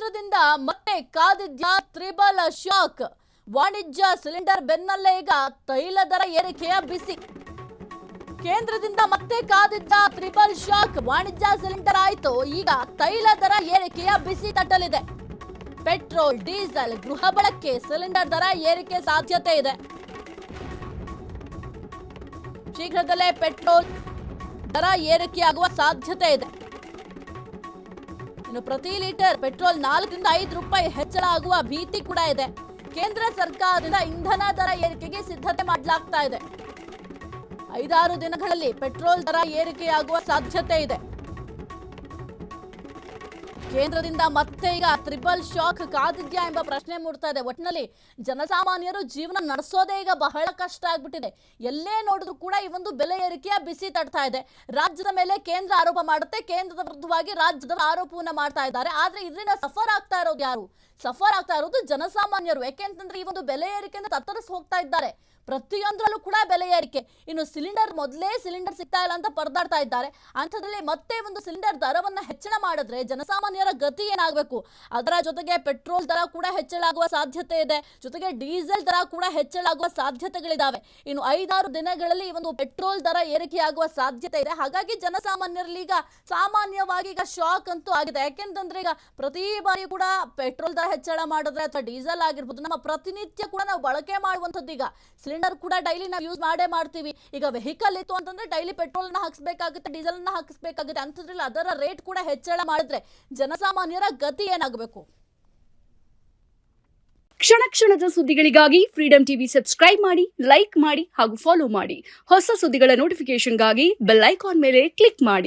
ಕೇಂದ್ರದಿಂದ ಮತ್ತೆ ಕಾದಿದ್ದ triple shock. ವಾಣಿಜ್ಯ ಸಿಲಿಂಡರ್ ಬೆನ್ನಲ್ಲೇ ಈಗ ತೈಲ ದರ ಏರಿಕೆಯ ಬಿಸಿ. ಕೇಂದ್ರದಿಂದ ಮತ್ತೆ ಕಾದಿದ್ದ ತ್ರಿಬಲ್ ಶಾಕ್. ವಾಣಿಜ್ಯ ಸಿಲಿಂಡರ್ ಆಯ್ತು, ಈಗ ತೈಲ ದರ ಏರಿಕೆಯ ಬಿಸಿ ತಟ್ಟಲಿದೆ. ಪೆಟ್ರೋಲ್, ಡೀಸೆಲ್, ಗೃಹ ಬಳಕೆ ಸಿಲಿಂಡರ್ ದರ ಏರಿಕೆ ಸಾಧ್ಯತೆ ಇದೆ. ಶೀಘ್ರದಲ್ಲೇ ಪೆಟ್ರೋಲ್ ದರ ಏರಿಕೆಯಾಗುವ ಸಾಧ್ಯತೆ ಇದೆ. ಇನ್ನು ಪ್ರತಿ ಲೀಟರ್ ಪೆಟ್ರೋಲ್ 4 ರಿಂದ 5 ರೂಪಾಯಿ ಹೆಚ್ಚಳ ಆಗುವ ಭೀತಿ ಕೂಡ ಇದೆ. ಕೇಂದ್ರ ಸರ್ಕಾರದಿಂದ ಇಂಧನ ದರ ಏರಿಕೆಗೆ ಸಿದ್ಧತೆ ಮಾಡಲಾಗ್ತಾ ಇದೆ. 5-6 ದಿನಗಳಲ್ಲಿ ಪೆಟ್ರೋಲ್ ದರ ಏರಿಕೆಯಾಗುವ ಸಾಧ್ಯತೆ ಇದೆ. ಕೇಂದ್ರದಿಂದ ಮತ್ತೆ ಈಗ ತ್ರಿಬಲ್ ಶಾಕ್ ಕಾದಿದ್ಯಾ ಎಂಬ ಪ್ರಶ್ನೆ ಮೂಡ್ತಾ ಇದೆ. ಒಟ್ಟಿನಲ್ಲಿ ಜನಸಾಮಾನ್ಯರು ಜೀವನ ನಡೆಸೋದೇ ಈಗ ಬಹಳ ಕಷ್ಟ ಆಗ್ಬಿಟ್ಟಿದೆ. ಎಲ್ಲೇ ನೋಡಿದ್ರು ಕೂಡ ಈ ಒಂದು ಬೆಲೆ ಏರಿಕೆಯ ಬಿಸಿ ತಡ್ತಾ ಇದೆ. ರಾಜ್ಯದ ಮೇಲೆ ಕೇಂದ್ರ ಆರೋಪ ಮಾಡುತ್ತೆ, ಕೇಂದ್ರದ ವಿರುದ್ಧವಾಗಿ ರಾಜ್ಯದವರು ಆರೋಪವನ್ನ ಮಾಡ್ತಾ ಇದ್ದಾರೆ. ಆದ್ರೆ ಇದರಿಂದ ಸಫರ್ ಆಗ್ತಾ ಇರೋದು ಯಾರು? ಸಫರ್ ಆಗ್ತಾ ಇರೋದು ಜನಸಾಮಾನ್ಯರು. ಯಾಕೆಂತಂದ್ರೆ ಈ ಒಂದು ಬೆಲೆ ಏರಿಕೆಯಿಂದ ತತ್ತರಿಸಿ ಹೋಗ್ತಾ ಇದ್ದಾರೆ. ಪ್ರತಿಯೊಂದರಲ್ಲೂ ಕೂಡ ಬೆಲೆ ಏರಿಕೆ. ಇನ್ನು ಸಿಲಿಂಡರ್, ಮೊದಲೇ ಸಿಲಿಂಡರ್ ಸಿಗ್ತಾ ಇಲ್ಲ ಅಂತ ಪರದಾಡ್ತಾ ಇದ್ದಾರೆ. ಅಂಥದ್ರಲ್ಲಿ ಮತ್ತೆ ಒಂದು ಸಿಲಿಂಡರ್ ದರವನ್ನ ಹೆಚ್ಚಳ ಮಾಡಿದ್ರೆ ಜನಸಾಮಾನ್ಯರ ಗತಿ ಏನಾಗಬೇಕು? ಅದರ ಜೊತೆಗೆ ಪೆಟ್ರೋಲ್ ದರ ಕೂಡ ಹೆಚ್ಚಳ ಆಗುವ ಸಾಧ್ಯತೆ ಇದೆ. ಜೊತೆಗೆ ಡೀಸೆಲ್ ದರ ಕೂಡ ಹೆಚ್ಚಳ ಆಗುವ ಸಾಧ್ಯತೆಗಳಿದಾವೆ. ಇನ್ನು 5-6 ದಿನಗಳಲ್ಲಿ ಈ ಒಂದು ಪೆಟ್ರೋಲ್ ದರ ಏರಿಕೆಯಾಗುವ ಸಾಧ್ಯತೆ ಇದೆ. ಹಾಗಾಗಿ ಜನಸಾಮಾನ್ಯರಲ್ಲಿ ಈಗ ಸಾಮಾನ್ಯವಾಗಿ ಈಗ ಶಾಕ್ ಅಂತೂ ಆಗಿದೆ. ಯಾಕೆಂತಂದ್ರೆ ಈಗ ಪ್ರತಿ ಬಾರಿ ಕೂಡ ಪೆಟ್ರೋಲ್ ದರ ಹೆಚ್ಚಳ ಮಾಡಿದ್ರೆ ಅಥವಾ ಡೀಸೆಲ್ ಆಗಿರ್ಬೋದು, ನಮ್ಮ ಪ್ರತಿನಿತ್ಯ ಕೂಡ ನಾವು ಬಳಕೆ ಮಾಡುವಂಥದ್ದು ಈಗ ಸಿಲಿಂಡರ್ ಕೂಡ ಡೈಲಿ ನಾವು ಯೂಸ್ ಮಾಡ್ತೀವಿ. ಈಗ ವೆಹಿಕಲ್ ಇತ್ತು ಅಂತಂದ್ರೆ ಡೈಲಿ ಪೆಟ್ರೋಲ್ ನ ಹಾಕಿಸಬೇಕಾಗುತ್ತೆ, ಡೀಸೆಲ್ ನ ಹಾಕಿಸಬೇಕಾಗುತ್ತೆ. ಅಂಥದ್ರಲ್ಲಿ ಅದರ ರೇಟ್ ಕೂಡ ಹೆಚ್ಚಳ ಮಾಡಿದ್ರೆ ಜನಸಾಮಾನ್ಯರ ಗತಿ ಏನಾಗಬೇಕು? ಕ್ಷಣ ಕ್ಷಣದ ಸುದ್ದಿಗಳಿಗಾಗಿ ಫ್ರೀಡಂ ಟಿವಿ ಸಬ್ಸ್ಕ್ರೈಬ್ ಮಾಡಿ, ಲೈಕ್ ಮಾಡಿ ಹಾಗೂ ಫಾಲೋ ಮಾಡಿ. ಹೊಸ ಸುದ್ದಿಗಳ ನೋಟಿಫಿಕೇಶನ್ಗಾಗಿ ಬೆಲ್ ಐಕಾನ್ ಮೇಲೆ ಕ್ಲಿಕ್ ಮಾಡಿ.